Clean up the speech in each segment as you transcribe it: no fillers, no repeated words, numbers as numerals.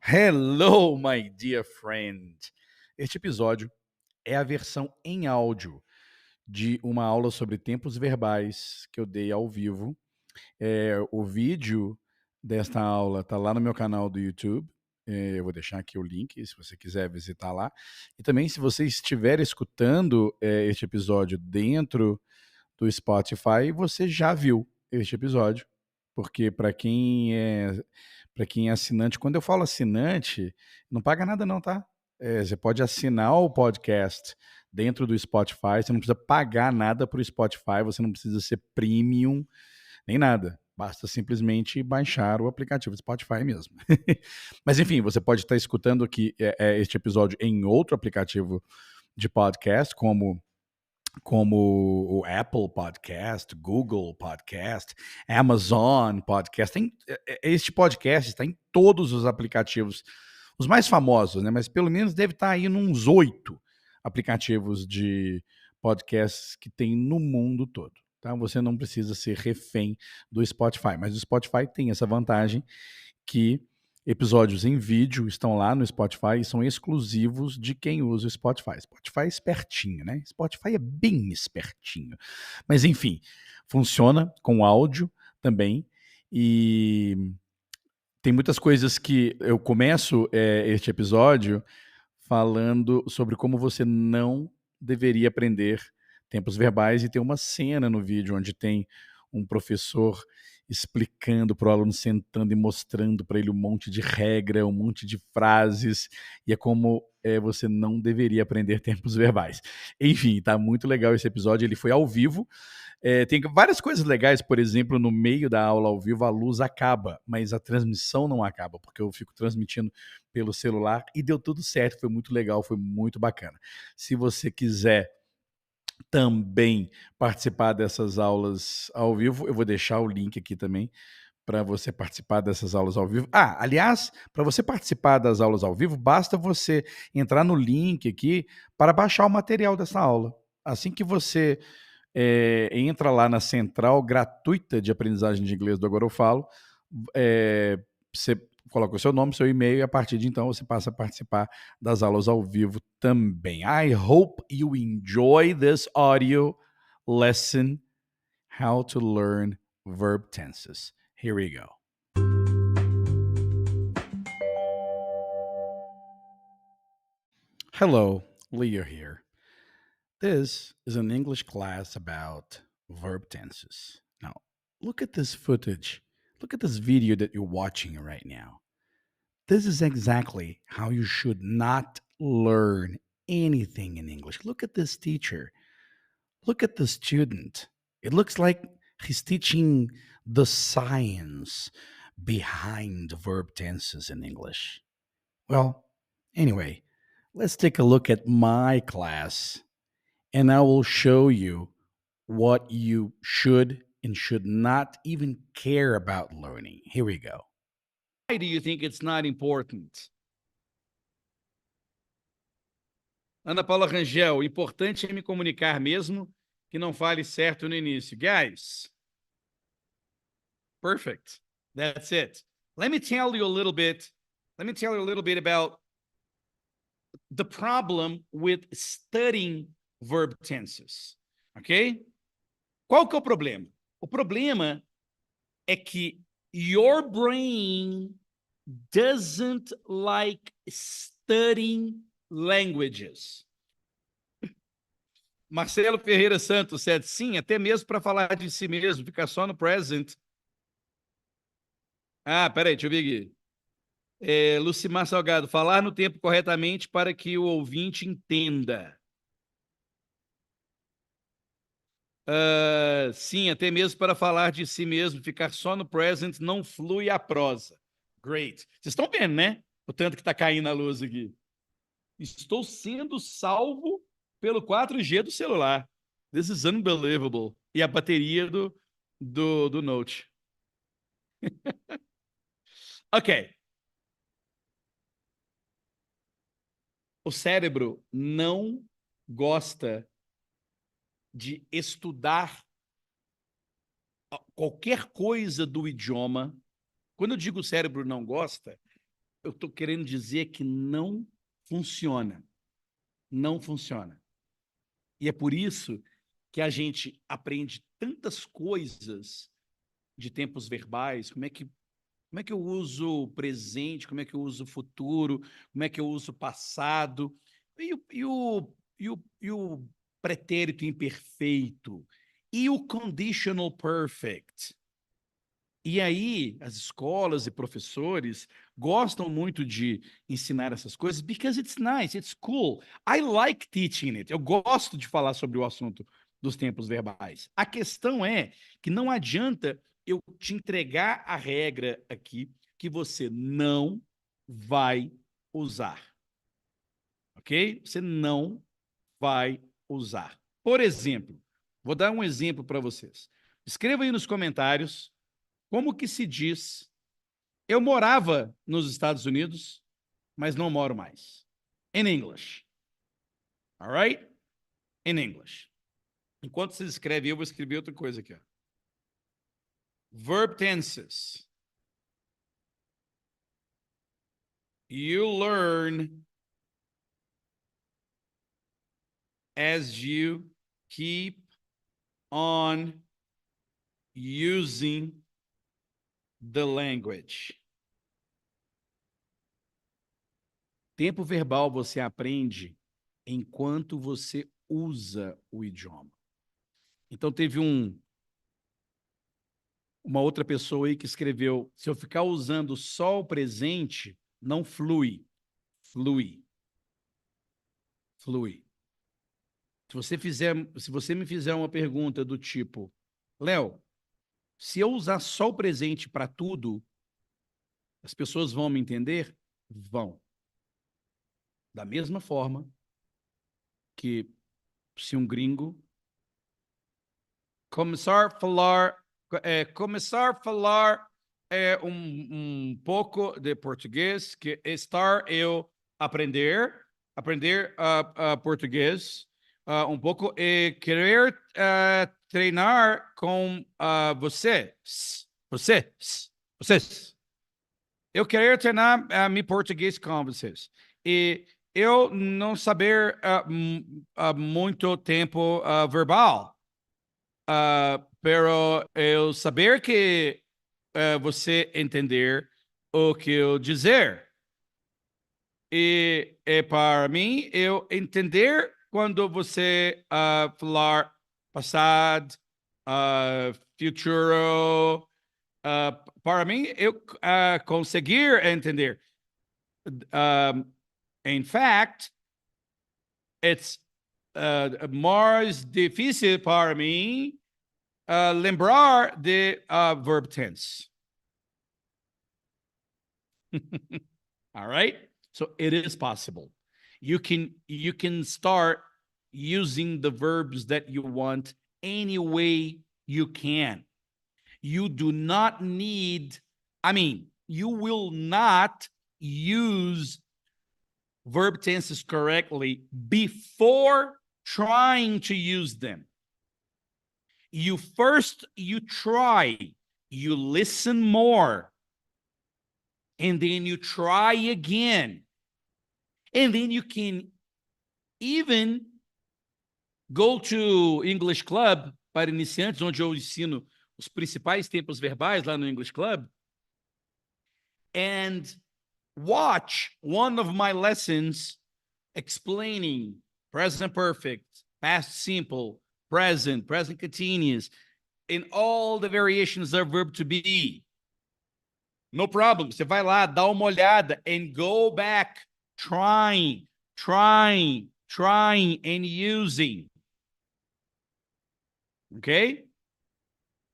Hello, my dear friend! Este episódio é a versão em áudio de uma aula sobre tempos verbais que eu dei ao vivo. O vídeo desta aula está lá no meu canal do YouTube. Eu vou deixar aqui o link, se você quiser visitar lá. E também, se você estiver escutando este episódio dentro do Spotify, você já viu este episódio. Porque para quem é assinante, quando eu falo assinante, não paga nada não, tá? Você pode assinar o podcast dentro do Spotify, você não precisa pagar nada para o Spotify, você não precisa ser premium, nem nada. Basta simplesmente baixar o aplicativo do Spotify mesmo. Mas enfim, você pode estar escutando aqui este episódio em outro aplicativo de podcast, como o Apple Podcast, Google Podcast, Amazon Podcast. Este podcast está em todos os aplicativos, os mais famosos, né? Mas pelo menos deve estar aí nos 8 aplicativos de podcasts que tem no mundo todo. Tá? Você não precisa ser refém do Spotify, mas o Spotify tem essa vantagem que episódios em vídeo estão lá no Spotify e são exclusivos de quem usa o Spotify. Spotify é espertinho, né? Spotify é bem espertinho. Mas enfim, funciona com áudio também e tem muitas coisas que eu começo este episódio falando sobre como você não deveria aprender tempos verbais, e tem uma cena no vídeo onde tem um professor explicando para o aluno, sentando e mostrando para ele um monte de regra, um monte de frases, e é como você não deveria aprender tempos verbais. Enfim, tá muito legal esse episódio, ele foi ao vivo. Tem várias coisas legais, por exemplo, no meio da aula ao vivo a luz acaba, mas a transmissão não acaba, porque eu fico transmitindo pelo celular e deu tudo certo, foi muito legal, foi muito bacana. Se você quiser também participar dessas aulas ao vivo, eu vou deixar o link aqui também para você participar dessas aulas ao vivo. Aliás, para você participar das aulas ao vivo, basta você entrar no link aqui para baixar o material dessa aula. Assim que você entra lá na central gratuita de aprendizagem de inglês do Agora Eu Falo, você coloca o seu nome, seu e-mail, e a partir de então você passa a participar das aulas ao vivo também. I hope you enjoy this audio lesson, how to learn verb tenses. Here we go. Hello, Leo here. This is an English class about verb tenses. Now, look at this footage. Look at this video that you're watching right now. This is exactly how you should not learn anything in English. Look at this teacher. Look at the student. It looks like he's teaching the science behind verb tenses in English. Well, anyway, let's take a look at my class, and I will show you what you should and should not even care about learning. Here we go. Why do you think it's not important? Ana Paula Rangel, o importante é me comunicar mesmo que não fale certo no início. Guys, perfect. That's it. Let me tell you a little bit about the problem with studying verb tenses. Ok? Qual que é o problema? O problema é que your brain doesn't like studying languages. Marcelo Ferreira Santos said, sim, até mesmo para falar de si mesmo, ficar só no present. Peraí, deixa eu ver aqui. Lucimar Salgado, falar no tempo corretamente para que o ouvinte entenda. Sim, até mesmo para falar de si mesmo, ficar só no present, não flui a prosa. Great. Vocês estão vendo, né? O tanto que está caindo a luz aqui. Estou sendo salvo pelo 4G do celular. This is unbelievable. E a bateria do Note. Ok. O cérebro não gosta de estudar qualquer coisa do idioma. Quando eu digo o cérebro não gosta, eu estou querendo dizer que não funciona. Não funciona. E é por isso que a gente aprende tantas coisas de tempos verbais, como é que eu uso o presente, como é que eu uso o futuro, como é que eu uso o passado, e o pretérito imperfeito, e o conditional perfect. E aí, as escolas e professores gostam muito de ensinar essas coisas because it's nice, it's cool. I like teaching it. Eu gosto de falar sobre o assunto dos tempos verbais. A questão é que não adianta eu te entregar a regra aqui que você não vai usar, ok? Você não vai usar. Por exemplo, vou dar um exemplo para vocês. Escreva aí nos comentários como que se diz: eu morava nos Estados Unidos, mas não moro mais. In English. All right? In English. Enquanto você escreve, eu vou escrever outra coisa aqui. Ó. Verb tenses. You learn as you keep on using the language. Tempo verbal você aprende enquanto você usa o idioma. Então, teve uma outra pessoa aí que escreveu: se eu ficar usando só o presente, não flui. Flui. Flui. Se você me fizer uma pergunta do tipo, Léo, se eu usar só o presente para tudo, as pessoas vão me entender? Vão. Da mesma forma que se um gringo começar a falar pouco de português, que estar eu aprender português pouco e querer treinar com vocês. Eu querer treinar meu português com vocês. E eu não saber muito tempo verbal. Pero eu saber que você entender o que eu dizer. E para mim, eu entender quando você falar passado, futuro. Para mim, eu conseguir entender. In fact, it's mais difícil para mim lembrar de verb tense. All right? So it is possible. You can start using the verbs that you want any way you can. You do not need, you will not use verb tenses correctly before trying to use them. You try, you listen more, and then you try again. And then you can even go to English Club para iniciantes, onde eu ensino os principais tempos verbais lá no English Club, and watch one of my lessons explaining present perfect, past simple, present continuous, in all the variations of verb to be. No problem. Você vai lá, dá uma olhada, and go back, trying, and using. Ok?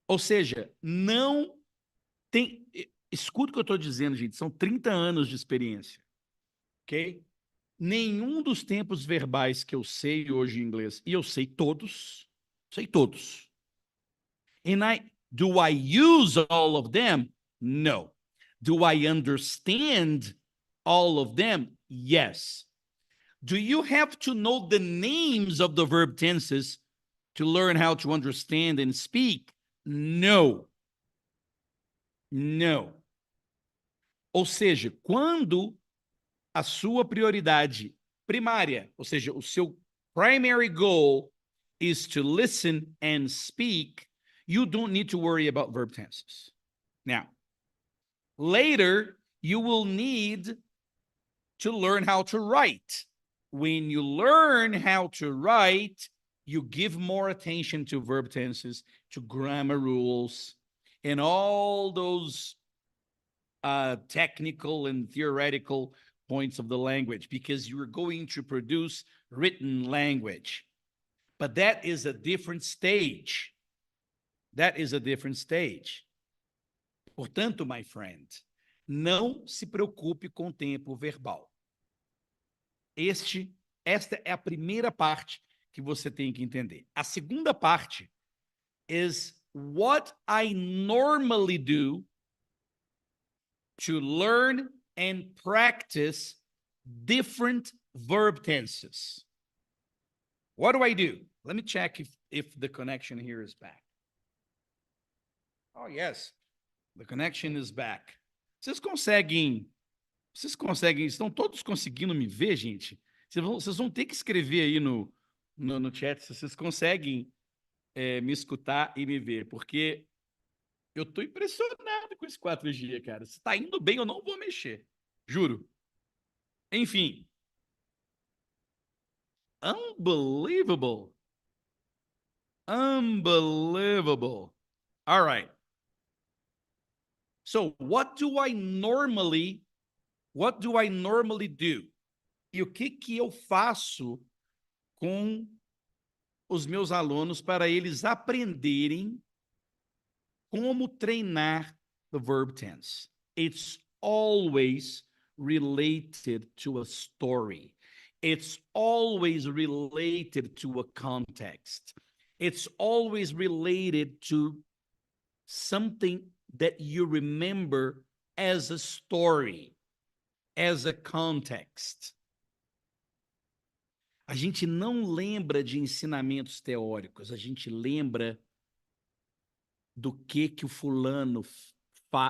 Ou seja, não tem... Escuta o que eu estou dizendo, gente. São 30 anos de experiência. Ok? Nenhum dos tempos verbais que eu sei hoje em inglês, e eu sei todos. And do I use all of them? No. Do I understand all of them? Yes. Do you have to know the names of the verb tenses to learn how to understand and speak? No. Ou seja, quando a sua prioridade primária, ou seja, o seu primary goal is to listen and speak, you don't need to worry about verb tenses. Now, later, you will need to learn how to write. When you learn how to write, you give more attention to verb tenses, to grammar rules, and all those technical and theoretical points of the language, because you're going to produce written language. But that is a different stage. That is a different stage. Portanto, my friend, não se preocupe com o tempo verbal. Esta é a primeira parte que você tem que entender. A segunda parte is what I normally do to learn and practice different verb tenses. What do I do? Let me check if the connection here is back. Oh, yes, the connection is back. Vocês conseguem, estão todos conseguindo me ver, gente? Vocês vão ter que escrever aí no chat se vocês conseguem me escutar e me ver, porque eu tô impressionado com esse 4G, cara. Se tá indo bem, eu não vou mexer. Juro. Enfim. Unbelievable. Unbelievable. All right. So, what do I normally do? E o que eu faço com os meus alunos para eles aprenderem como treinar the verb tense? It's always related to a story. It's always related to a context. It's always related to something that you remember as a story, as a context. A gente não lembra de ensinamentos teóricos, a gente lembra do que o fulano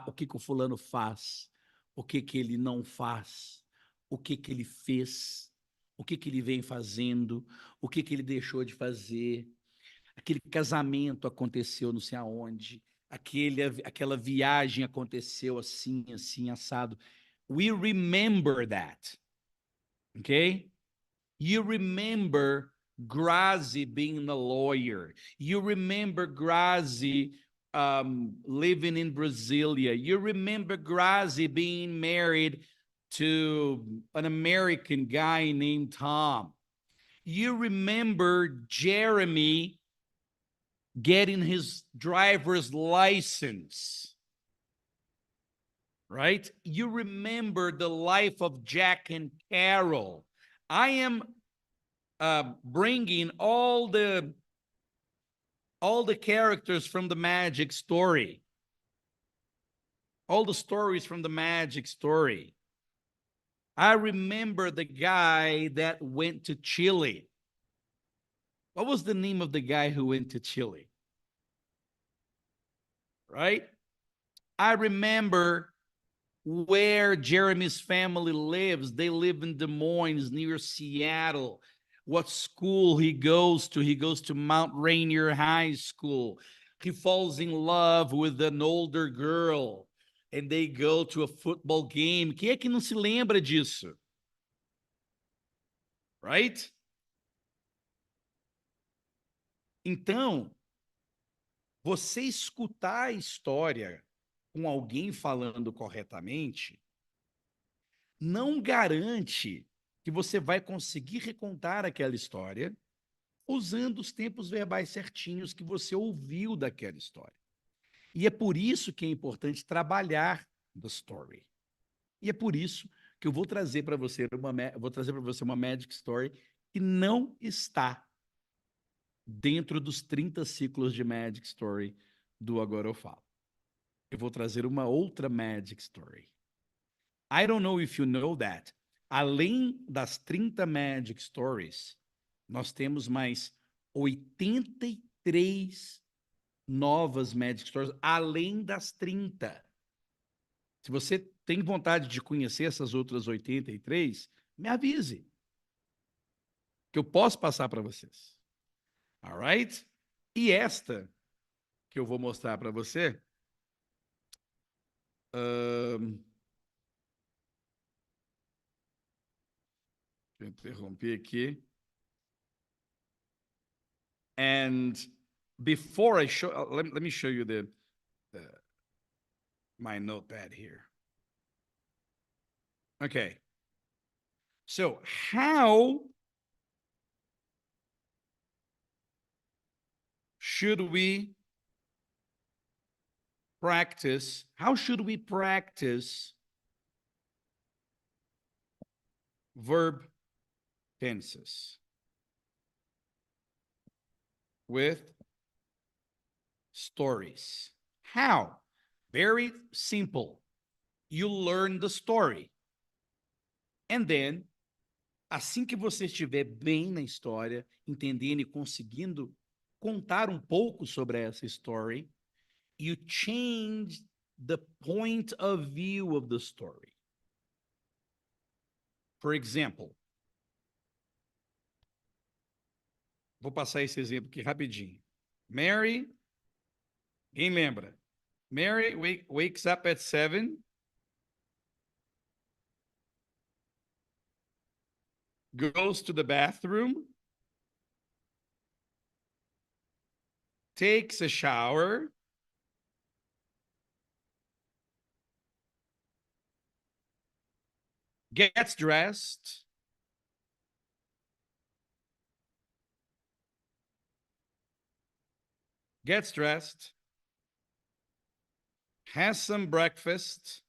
o que o fulano faz, o que ele não faz, o que ele fez, o que ele vem fazendo, o que ele deixou de fazer. Aquele casamento aconteceu não sei aonde, aquela viagem aconteceu assim, assim, assado. We remember that, okay? You remember Grazi being a lawyer. You remember Grazi living in Brasilia. You remember Grazi being married to an American guy named Tom. You remember Jeremy getting his driver's license, right? You remember the life of Jack and Carol. I am bringing all the characters from the magic story, all the stories from the magic story. I remember the guy that went to Chile. What was the name of the guy who went to Chile? Right? I remember where Jeremy's family lives. They live in Des Moines, near Seattle. What school he goes to Mount Rainier High School. He falls in love with an older girl, and they go to a football game. Quem é que não se lembra disso? Right? Então, você escutar a história com alguém falando corretamente não garante que você vai conseguir recontar aquela história usando os tempos verbais certinhos que você ouviu daquela história. E é por isso que é importante trabalhar the story. E é por isso que eu vou trazer para você uma Magic Story que não está dentro dos 30 ciclos de Magic Story do Agora Eu Falo. Eu vou trazer uma outra Magic Story. I don't know if you know that. Além das 30 Magic Stories, nós temos mais 83 novas Magic Stories, além das 30. Se você tem vontade de conhecer essas outras 83, me avise, que eu posso passar para vocês. Alright? E esta que eu vou mostrar para você, deixa eu interromper aqui. And before I show, let me show you my notepad here. Okay. So how should we practice? How should we practice verb tenses with stories? How? Very simple. You learn the story. And then, assim que você estiver bem na história, entendendo e conseguindo contar um pouco sobre essa story, you change the point of view of the story. For example, vou passar esse exemplo aqui rapidinho. Mary, quem lembra? Mary wakes up at 7, goes to the bathroom, takes a shower, gets dressed, has some breakfast.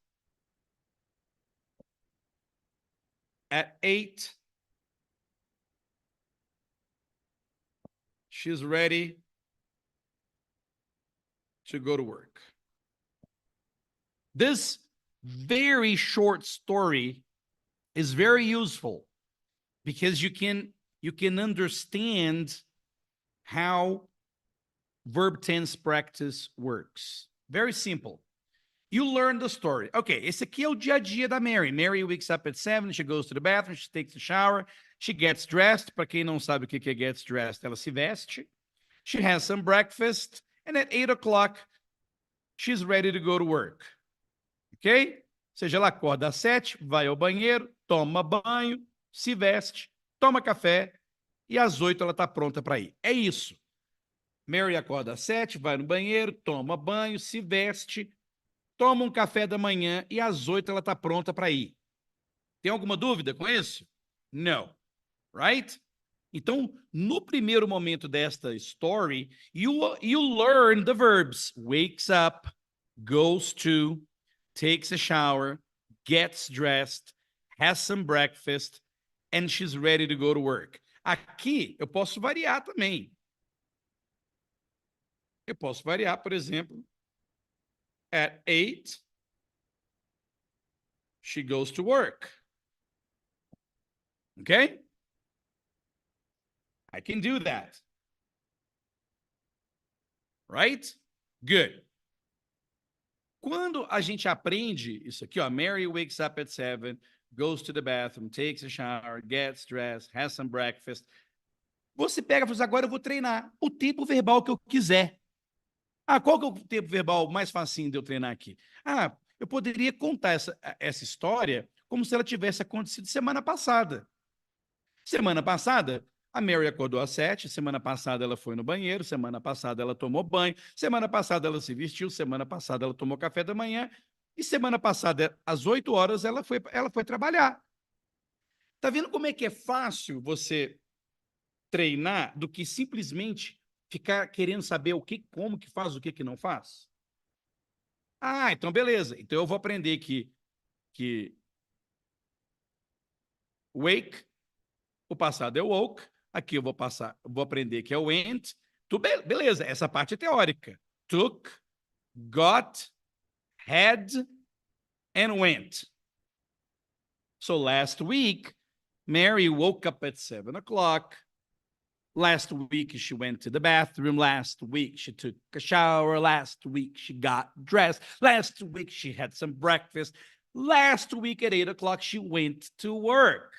At 8, she's ready to go to work. This very short story is very useful because you can understand how verb tense practice works. Very simple. You learn the story. Okay, esse aqui é o dia a dia da Mary. Mary wakes up at 7, she goes to the bathroom, she takes a shower, she gets dressed. Para quem não sabe o que é gets dressed, ela se veste. She has some breakfast, and at 8 o'clock, she's ready to go to work. Ok? Ou seja, ela acorda às 7, vai ao banheiro, toma banho, se veste, toma café, e às 8 ela está pronta para ir. É isso. Mary acorda às 7, vai no banheiro, toma banho, se veste, toma um café da manhã e às 8 ela está pronta para ir. Tem alguma dúvida com isso? No. Right? Então, no primeiro momento desta story, you learn the verbs. Wakes up, goes to, takes a shower, gets dressed, has some breakfast, and she's ready to go to work. Aqui, eu posso variar também. Eu posso variar, por exemplo, at 8, she goes to work. Okay? I can do that. Right? Good. Quando a gente aprende isso aqui, ó, Mary wakes up at 7, goes to the bathroom, takes a shower, gets dressed, has some breakfast. Você pega e fala assim, agora eu vou treinar o tempo verbal que eu quiser. Ah, qual que é o tempo verbal mais facinho de eu treinar aqui? Ah, eu poderia contar essa história como se ela tivesse acontecido semana passada. Semana passada, a Mary acordou às 7, semana passada ela foi no banheiro, semana passada ela tomou banho, semana passada ela se vestiu, semana passada ela tomou café da manhã, e semana passada, às 8 horas, ela foi trabalhar. Tá vendo como é que é fácil você treinar do que simplesmente ficar querendo saber como que faz, o que não faz? Ah, então beleza. Então eu vou aprender que wake, o passado é woke, aqui eu vou aprender que é went. Beleza, essa parte é teórica. Took, got, had, and went. So last week, Mary woke up at 7 o'clock, Last week, she went to the bathroom. Last week, she took a shower. Last week, she got dressed. Last week, she had some breakfast. Last week, at 8 o'clock, she went to work.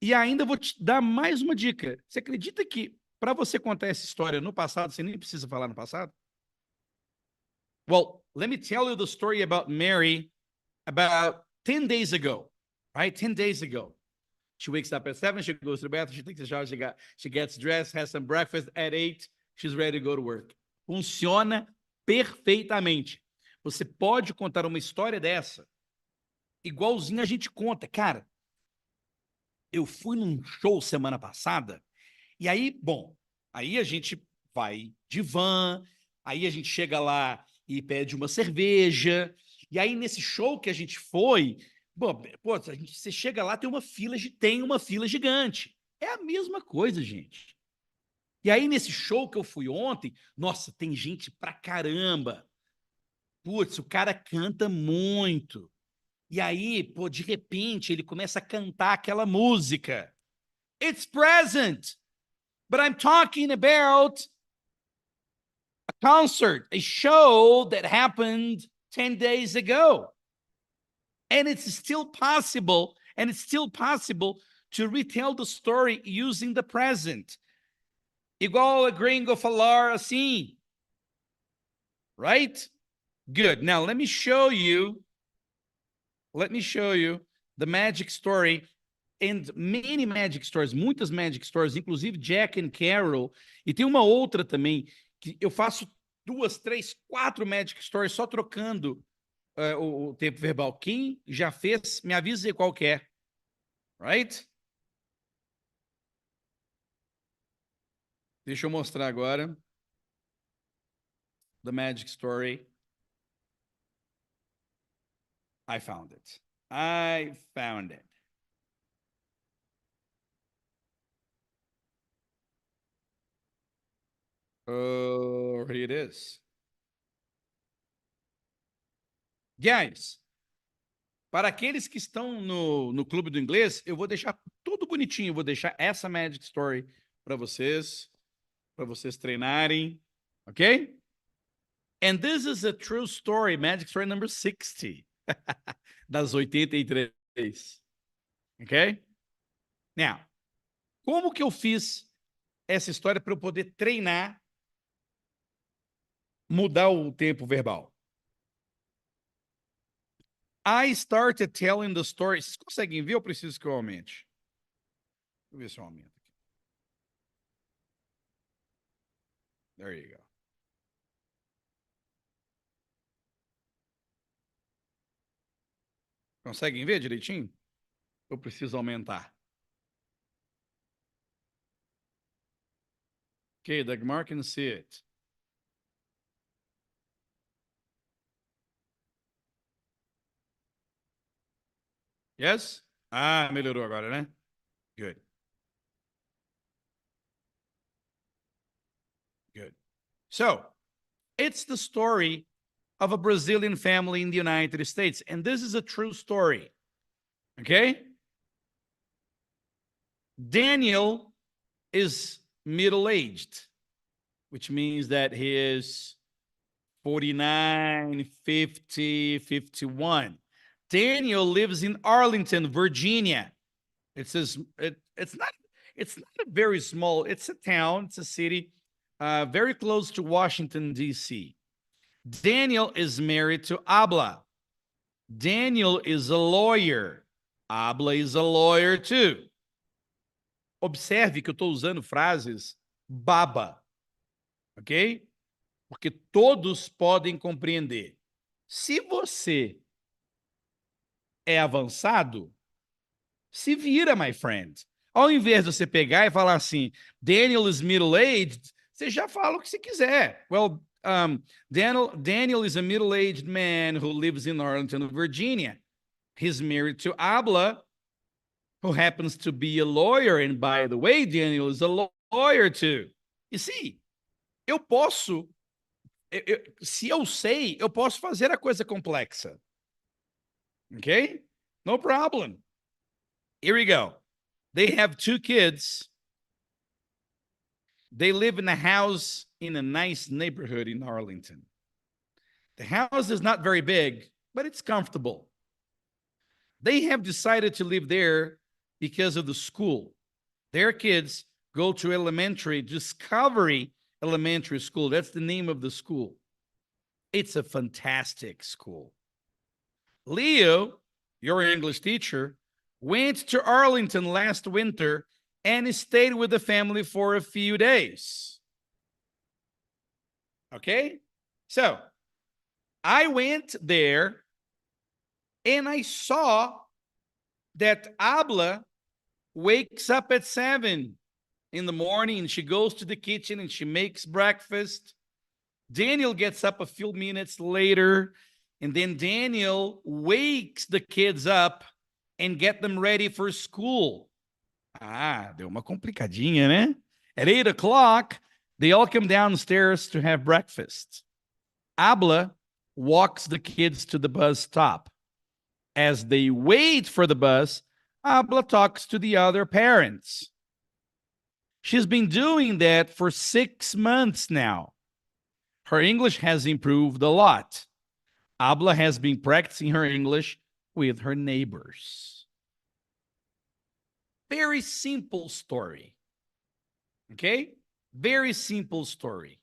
E ainda vou te dar mais uma dica. Você acredita que, para você contar essa história no passado, você nem precisa falar no passado? Well, let me tell you the story about Mary about 10 days ago, right? 10 days ago. She wakes up at 7, she goes to the bathroom, she takes a shower, she gets dressed, has some breakfast. At 8, she's ready to go to work. Funciona perfeitamente. Você pode contar uma história dessa, igualzinho a gente conta. Cara, eu fui num show semana passada, e aí, bom, aí a gente vai de van, aí a gente chega lá e pede uma cerveja, e aí nesse show que a gente foi, pô, você chega lá, tem uma fila gigante. É a mesma coisa, gente. E aí nesse show que eu fui ontem, nossa, tem gente pra caramba. Putz, o cara canta muito. E aí, pô, de repente, ele começa a cantar aquela música. It's present, but I'm talking about a concert, a show that happened 10 days ago. And it's still possible to retell the story using the present. Igual a gringo falar assim. Right? Good. Now, let me show you the magic story and many magic stories, muitas magic stories, inclusive Jack and Carol. E tem uma outra também, que eu faço 2, 3, 4 magic stories só trocando o tempo verbal. Quem já fez, me avisa aí qual que é. Right? Deixa eu mostrar agora. The magic story. I found it. Oh, here it is. Guys, para aqueles que estão no Clube do Inglês, eu vou deixar tudo bonitinho. Eu vou deixar essa Magic Story para vocês treinarem, ok? And this is a true story, Magic Story number 60, das 83, ok? Now, como que eu fiz essa história para eu poder treinar, mudar o tempo verbal? I started telling the story. Vocês conseguem ver ou preciso que eu aumente? Deixa eu ver se eu aumento aqui. There you go. Conseguem ver direitinho? Eu preciso aumentar. Okay, Dagmar can see it. Yes? Ah, melhorou agora, né? Good. Good. So, it's the story of a Brazilian family in the United States. And this is a true story. Okay? Daniel is middle-aged, which means that he is 49, 50, 51. Daniel lives in Arlington, Virginia. It's not a very small, it's a town, it's a city, very close to Washington, D.C. Daniel is married to Abla. Daniel is a lawyer. Abla is a lawyer too. Observe que eu estou usando frases baba, ok? Porque todos podem compreender. Se você é avançado, se vira, my friend. Ao invés de você pegar e falar assim, Daniel is middle-aged, você já fala o que você quiser. Well, Daniel is a middle-aged man who lives in Arlington, Virginia. He's married to Abla, who happens to be a lawyer. And by the way, Daniel is a lawyer too. You see, eu posso, se eu sei, eu posso fazer a coisa complexa. Okay? No problem. Here we go. They have 2 kids. They live in a house in a nice neighborhood in Arlington. The house is not very big, but it's comfortable. They have decided to live there because of the school. Their kids go to Discovery Elementary School. That's the name of the school. It's a fantastic school. Leo, your English teacher, went to Arlington last winter and stayed with the family for a few days. Okay? So, I went there and I saw that Abla wakes up at 7 in the morning and she goes to the kitchen and she makes breakfast. Daniel gets up a few minutes later, and then Daniel wakes the kids up and get them ready for school. Ah, deu uma complicadinha, né? At 8 o'clock, they all come downstairs to have breakfast. Abla walks the kids to the bus stop. As they wait for the bus, Abla talks to the other parents. She's been doing that for 6 months now. Her English has improved a lot. Abla has been practicing her English with her neighbors. Very simple story. Okay? Very simple story.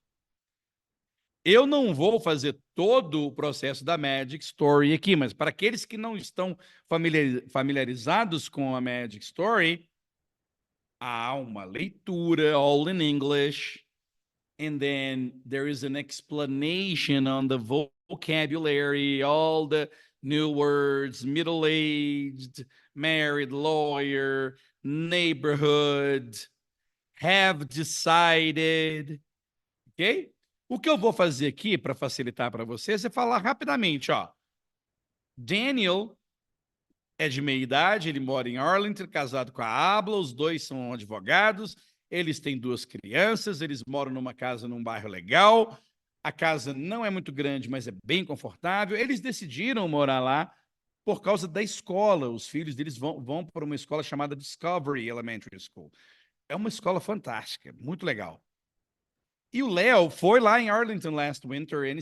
Eu não vou fazer todo o processo da Magic Story aqui, mas para aqueles que não estão familiarizados com a Magic Story, há uma leitura all in English, and then there is an explanation on the vocabulary, all the new words, middle-aged, married, lawyer, neighborhood, have decided, ok? O que eu vou fazer aqui para facilitar para vocês é falar rapidamente, ó. Daniel é de meia idade, ele mora em Arlington, casado com a Abla, os dois são advogados, eles têm 2 crianças, eles moram numa casa num bairro legal, a casa não é muito grande, mas é bem confortável. Eles decidiram morar lá por causa da escola. Os filhos deles vão para uma escola chamada Discovery Elementary School. É uma escola fantástica, muito legal. E o Léo foi lá em Arlington last winter and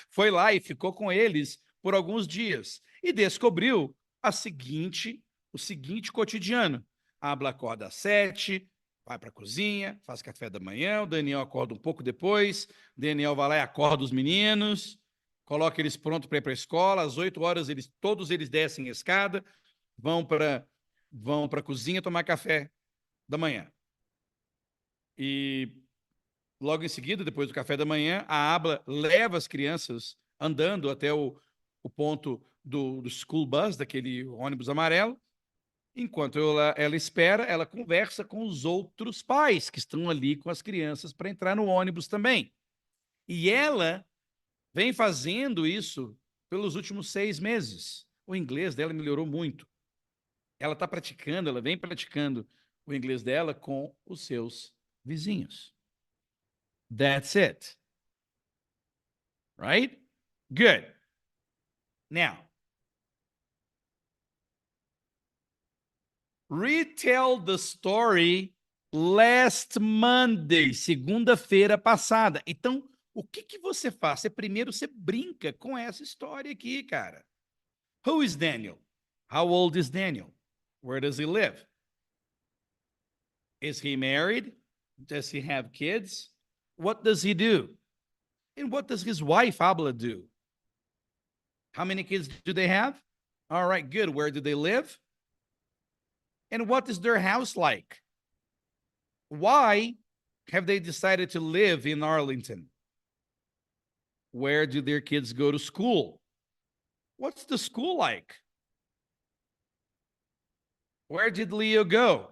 foi lá e ficou com eles por alguns dias e descobriu o seguinte cotidiano. A Abla acorda às 7, vai para a cozinha, faz café da manhã, o Daniel acorda um pouco depois, o Daniel vai lá e acorda os meninos, coloca eles prontos para ir para a escola, às 8 horas todos eles descem a escada, vão para a cozinha tomar café da manhã. E logo em seguida, depois do café da manhã, a Abla leva as crianças andando até o ponto do school bus, daquele ônibus amarelo. Enquanto ela espera, ela conversa com os outros pais que estão ali com as crianças para entrar no ônibus também. E ela vem fazendo isso pelos últimos 6 meses. O inglês dela melhorou muito. Ela vem praticando o inglês dela com os seus vizinhos. That's it. Right? Good. Now, retell the story last Monday, segunda-feira passada. Então, o que você faz? Primeiro você brinca com essa história aqui, cara. Who is Daniel? How old is Daniel? Where does he live? Is he married? Does he have kids? What does he do? And what does his wife, Abla, do? How many kids do they have? All right, good. Where do they live? And what is their house like? Why have they decided to live in Arlington? Where do their kids go to school? What's the school like? Where did Leo go?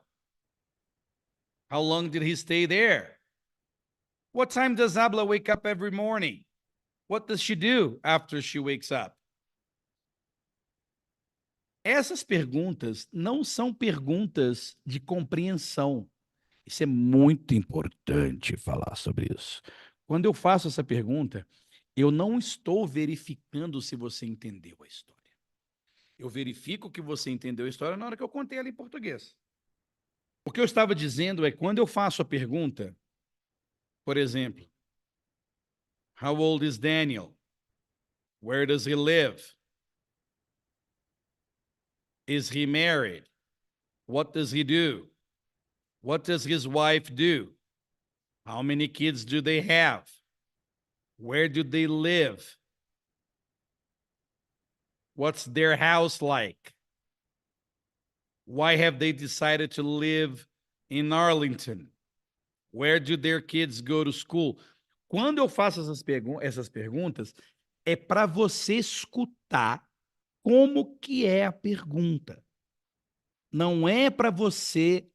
How long did he stay there? What time does Abla wake up every morning? What does she do after she wakes up? Essas perguntas não são perguntas de compreensão. Isso é muito importante falar sobre isso. Quando eu faço essa pergunta, eu não estou verificando se você entendeu a história. Eu verifico que você entendeu a história na hora que eu contei ela em português. O que eu estava dizendo é, quando eu faço a pergunta, por exemplo, how old is Daniel? Where does he live? Is he married? What does he do? What does his wife do? How many kids do they have? Where do they live? What's their house like? Why have they decided to live in Arlington? Where do their kids go to school? Quando eu faço essas perguntas, é para você escutar como que é a pergunta. Não é para você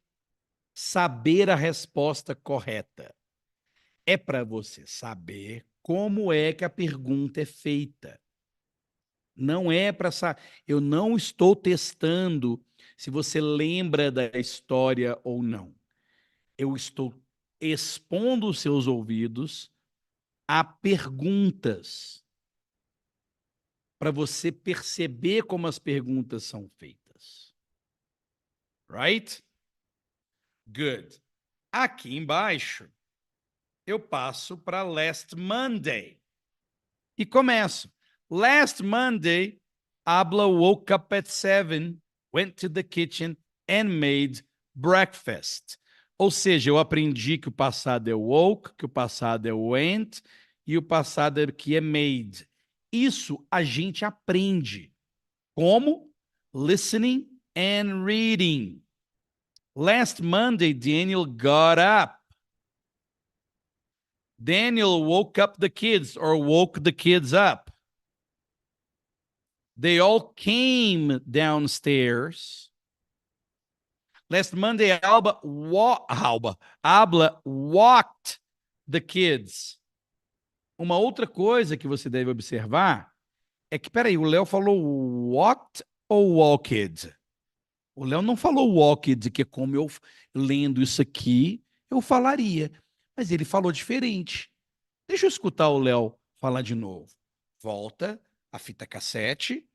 saber a resposta correta. É para você saber como é que a pergunta é feita. Não é para eu não estou testando se você lembra da história ou não. Eu estou expondo os seus ouvidos a perguntas para você perceber como as perguntas são feitas. Right? Good. Aqui embaixo, eu passo para last Monday. E começo. Last Monday, Abla woke up at 7, went to the kitchen and made breakfast. Ou seja, eu aprendi que o passado é woke, que o passado é went e o passado é que é made. Isso a gente aprende. Como? Listening and reading. Last Monday, Daniel got up. Daniel woke up the kids or woke the kids up. They all came downstairs. Last Monday, Abla walked the kids. Uma outra coisa que você deve observar é que, peraí, o Léo falou walked ou walked? O Léo não falou walked, que é como eu, lendo isso aqui, eu falaria. Mas ele falou diferente. Deixa eu escutar o Léo falar de novo. Volta a fita cassete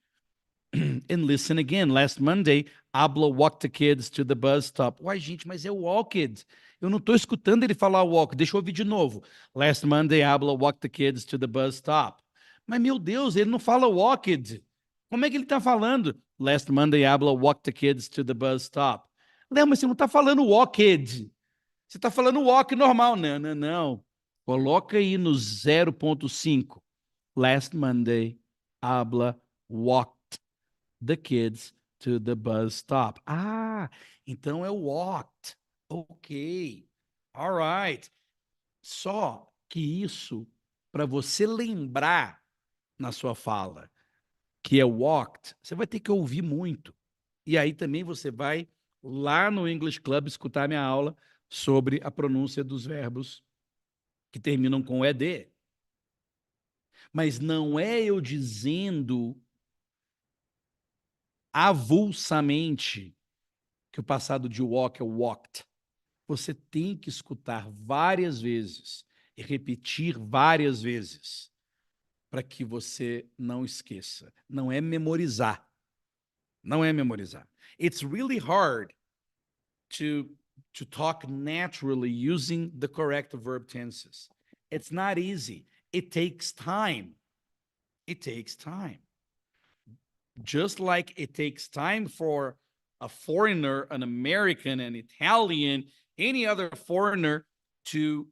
and listen again. Last Monday, Abla walked the kids to the bus stop. Uai, gente, mas é walked. Eu não estou escutando ele falar walk. Deixa eu ouvir de novo. Last Monday, Abla walked the kids to the bus stop. Mas, meu Deus, ele não fala walked. Como é que ele está falando? Last Monday, Abla walked the kids to the bus stop. Léo, mas você não está falando walked. Você está falando walk normal. Não, não, não. Coloca aí no 0.5. Last Monday, Abla walked the kids to the bus stop. Ah, então é walked. Ok. All right. Só que isso, para você lembrar na sua fala que é walked, você vai ter que ouvir muito. E aí também você vai lá no English Club escutar minha aula sobre a pronúncia dos verbos que terminam com ed. Mas não é eu dizendo avulsamente que o passado de walk é walked. Você tem que escutar várias vezes e repetir várias vezes para que você não esqueça. Não é memorizar. Não é memorizar. It's really hard to talk naturally using the correct verb tenses. It's not easy. It takes time. It takes time. Just like it takes time for a foreigner, an American, an Italian, any other foreigner to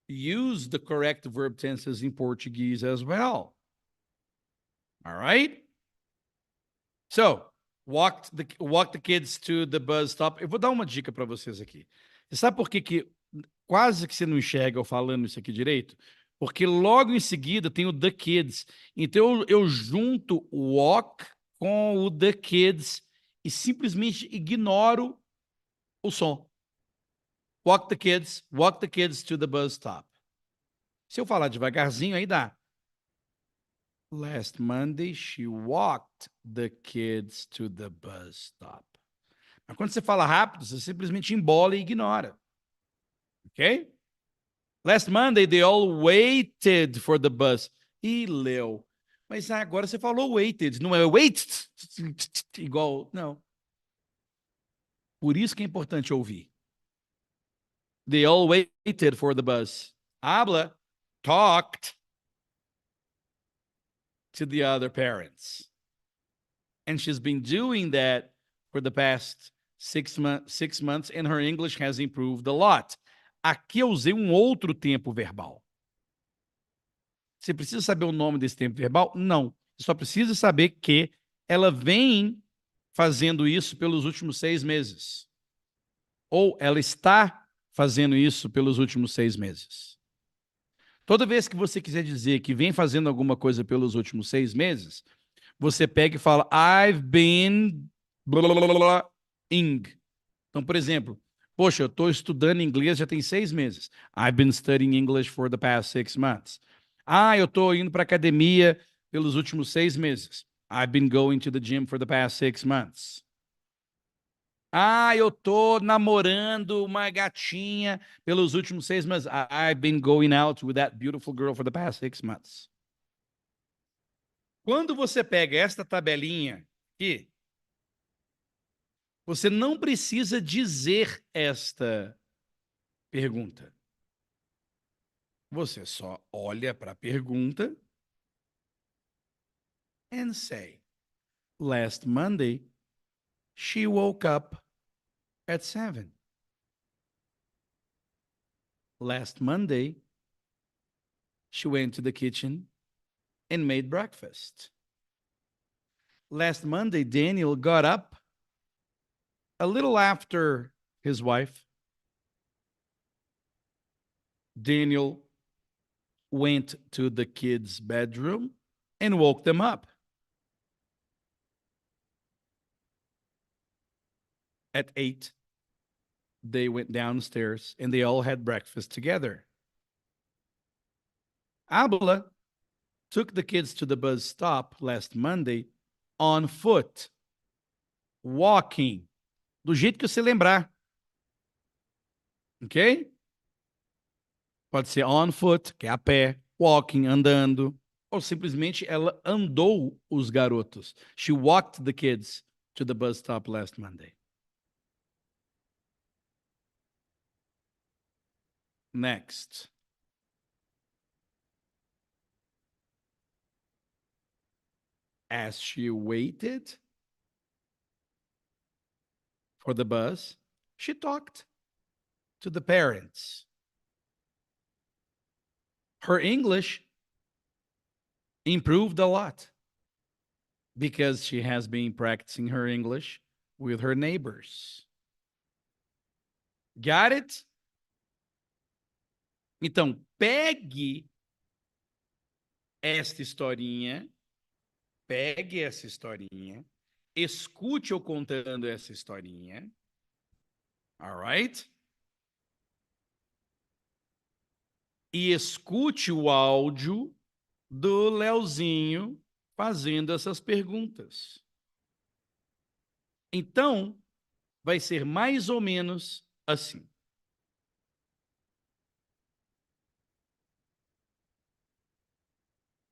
use the correct verb tenses in Portuguese as well. All right? So, walk the kids to the bus stop. Eu vou dar uma dica para vocês aqui. Você sabe por que quase que você não enxerga eu falando isso aqui direito? Porque logo em seguida tem o the kids. Então eu junto o walk com o the kids e simplesmente ignoro o som. Walk the kids to the bus stop. Se eu falar devagarzinho, aí dá. Last Monday, she walked the kids to the bus stop. Mas quando você fala rápido, você simplesmente embola e ignora. Ok? Last Monday, they all waited for the bus. E leu. Mas agora você falou waited, não é wait igual, não. Por isso que é importante ouvir. They all waited for the bus. Abla talked to the other parents. And she's been doing that for the past 6 months, and her English has improved a lot. Aqui eu usei um outro tempo verbal. Você precisa saber o nome desse tempo verbal? Não. Você só precisa saber que ela vem fazendo isso pelos últimos 6 meses. Ou ela está fazendo isso pelos últimos 6 meses. Toda vez que você quiser dizer que vem fazendo alguma coisa pelos últimos 6 meses, você pega e fala, I've been ing. Então, por exemplo, poxa, eu estou estudando inglês já tem 6 meses. I've been studying English for the past 6 months. Ah, eu estou indo para a academia pelos últimos 6 meses. I've been going to the gym for the past 6 months. Ah, eu estou namorando uma gatinha pelos últimos 6 meses. I've been going out with that beautiful girl for the past 6 months. Quando você pega esta tabelinha aqui, você não precisa dizer esta pergunta. Você só olha para a pergunta and say, last Monday, she woke up at 7. Last Monday, she went to the kitchen and made breakfast. Last Monday, Daniel got up a little after his wife. Daniel went to the kids' bedroom and woke them up. At 8, they went downstairs and they all had breakfast together. Abla took the kids to the bus stop last Monday on foot, walking, do jeito que você lembrar. Ok? Pode ser on foot, que é a pé, walking, andando, ou simplesmente ela andou os garotos. She walked the kids to the bus stop last Monday. Next. As she waited for the bus, she talked to the parents. Her English improved a lot because she has been practicing her English with her neighbors. Got it? Então, pegue essa historinha, escute eu contando essa historinha, all right? E escute o áudio do Leozinho fazendo essas perguntas. Então, vai ser mais ou menos assim.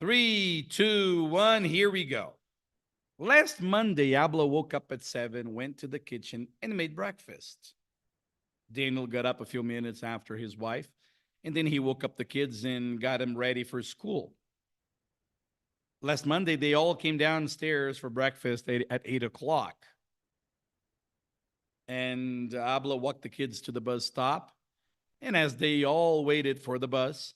3, 2, 1, here we go. Last Monday, Abla woke up at 7, went to the kitchen, and made breakfast. Daniel got up a few minutes after his wife, and then he woke up the kids and got them ready for school. Last Monday, they all came downstairs for breakfast at 8 o'clock. And Abla walked the kids to the bus stop. And as they all waited for the bus,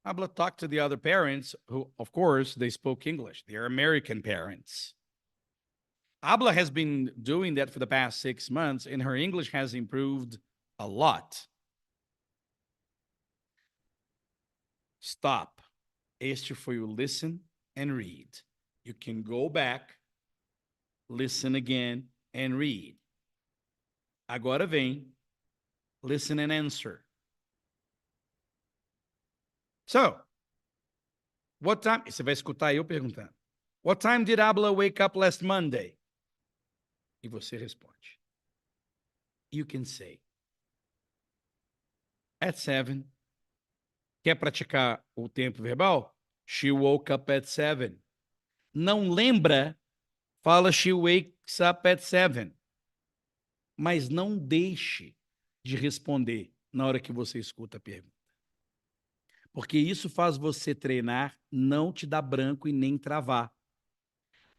Abla talked to the other parents who, of course, they spoke English. They're American parents. Abla has been doing that for the past 6 months, and her English has improved a lot. Stop. Este foi o listen and read. You can go back, listen again, and read. Agora vem, listen and answer. So, what time... Você vai escutar eu perguntando. What time did Abla wake up last Monday? E você responde. You can say, at 7. Quer praticar o tempo verbal? She woke up at 7. Não lembra? Fala she wakes up at 7. Mas não deixe de responder na hora que você escuta a pergunta. Porque isso faz você treinar, não te dar branco e nem travar.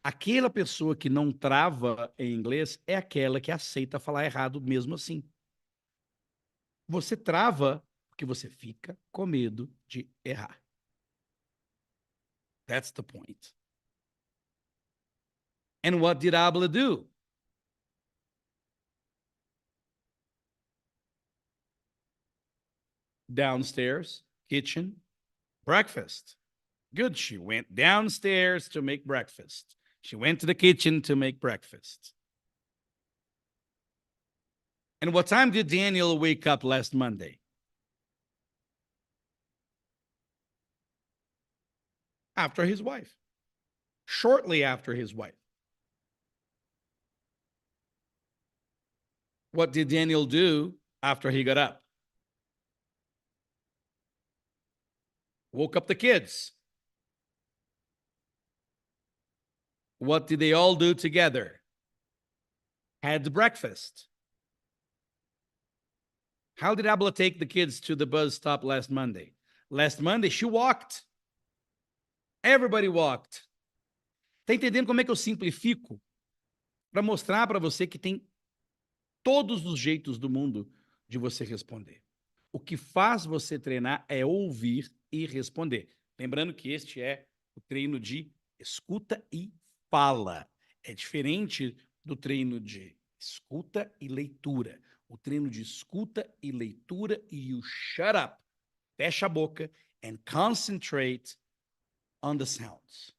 Aquela pessoa que não trava em inglês é aquela que aceita falar errado mesmo assim. Você trava porque você fica com medo de errar. That's the point. And what did Abla do? Downstairs, kitchen, breakfast. Good. She went downstairs to make breakfast. She went to the kitchen to make breakfast. And what time did Daniel wake up last Monday? After his wife. Shortly after his wife. What did Daniel do after he got up? Woke up the kids. What did they all do together? Had breakfast. How did Abla take the kids to the bus stop last Monday? Last Monday, she walked. Everybody walked. Tá entendendo como é que eu simplifico? Para mostrar para você que tem todos os jeitos do mundo de você responder. O que faz você treinar é ouvir e responder. Lembrando que este é o treino de escuta e fala. É diferente do treino de escuta e leitura. O treino de escuta e leitura e you shut up, fecha a boca and concentrate on the sounds.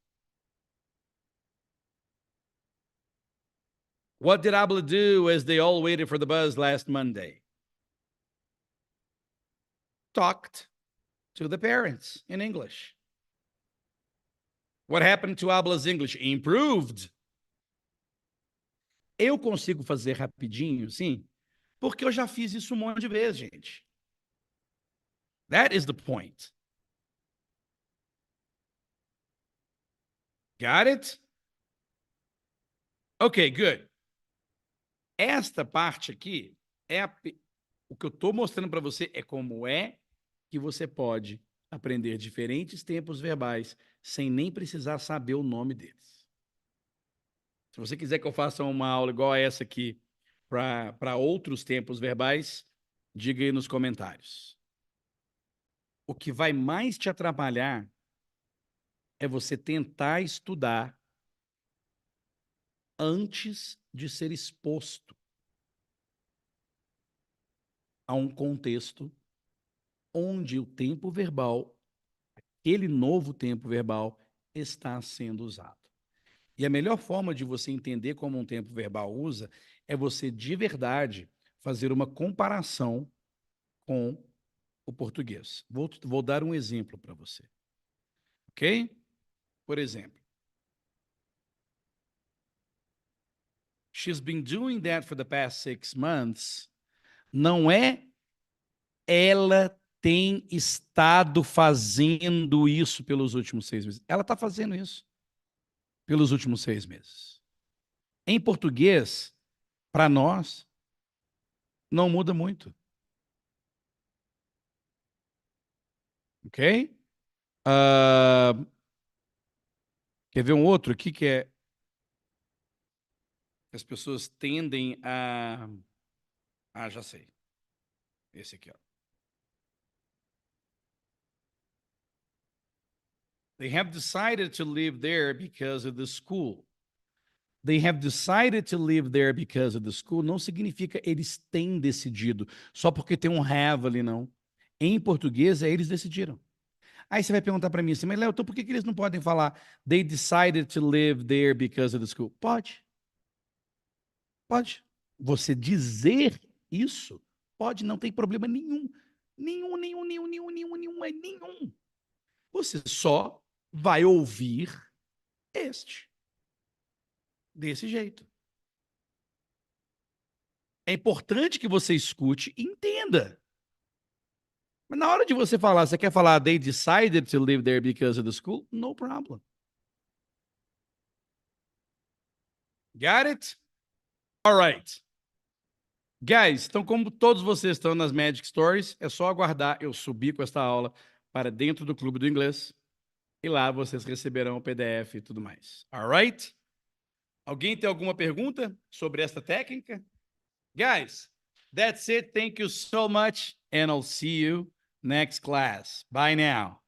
What did Abla do as they all waited for the bus last Monday? Talked to the parents in English. What happened to Abla's English? Improved. Eu consigo fazer rapidinho, sim, porque eu já fiz isso um monte de vezes, gente. That is the point. Got it? Okay, good. Esta parte aqui é o que eu estou mostrando para você é como é que você pode aprender diferentes tempos verbais sem nem precisar saber o nome deles. Se você quiser que eu faça uma aula igual a essa aqui para outros tempos verbais, diga aí nos comentários. O que vai mais te atrapalhar é você tentar estudar antes de ser exposto a um contexto onde o tempo verbal, aquele novo tempo verbal, está sendo usado. E a melhor forma de você entender como um tempo verbal usa é você, de verdade, fazer uma comparação com o português. Vou dar um exemplo para você. Ok? Por exemplo, she's been doing that for the past 6 months. Não é ela tem estado fazendo isso pelos últimos 6 meses. Ela está fazendo isso pelos últimos 6 meses. Em português, para nós, não muda muito. Ok? Quer ver um outro aqui que é... As pessoas tendem a... Ah, já sei. Esse aqui, ó. They have decided to live there because of the school. They have decided to live there because of the school não significa eles têm decidido, só porque tem um have ali, não. Em português, é eles decidiram. Aí você vai perguntar para mim assim, mas Léo, então por que eles não podem falar they decided to live there because of the school? Pode. Pode. Você dizer isso, pode, não tem problema nenhum. Nenhum. Você só vai ouvir este. Desse jeito. É importante que você escute e entenda. Mas na hora de você falar, você quer falar they decided to live there because of the school? No problem. Got it? All right. Guys, então como todos vocês estão nas Magic Stories, é só aguardar eu subir com esta aula para dentro do Clube do Inglês e lá vocês receberão o PDF e tudo mais. Alright? Alguém tem alguma pergunta sobre esta técnica? Guys, that's it. Thank you so much and I'll see you next class. Bye now.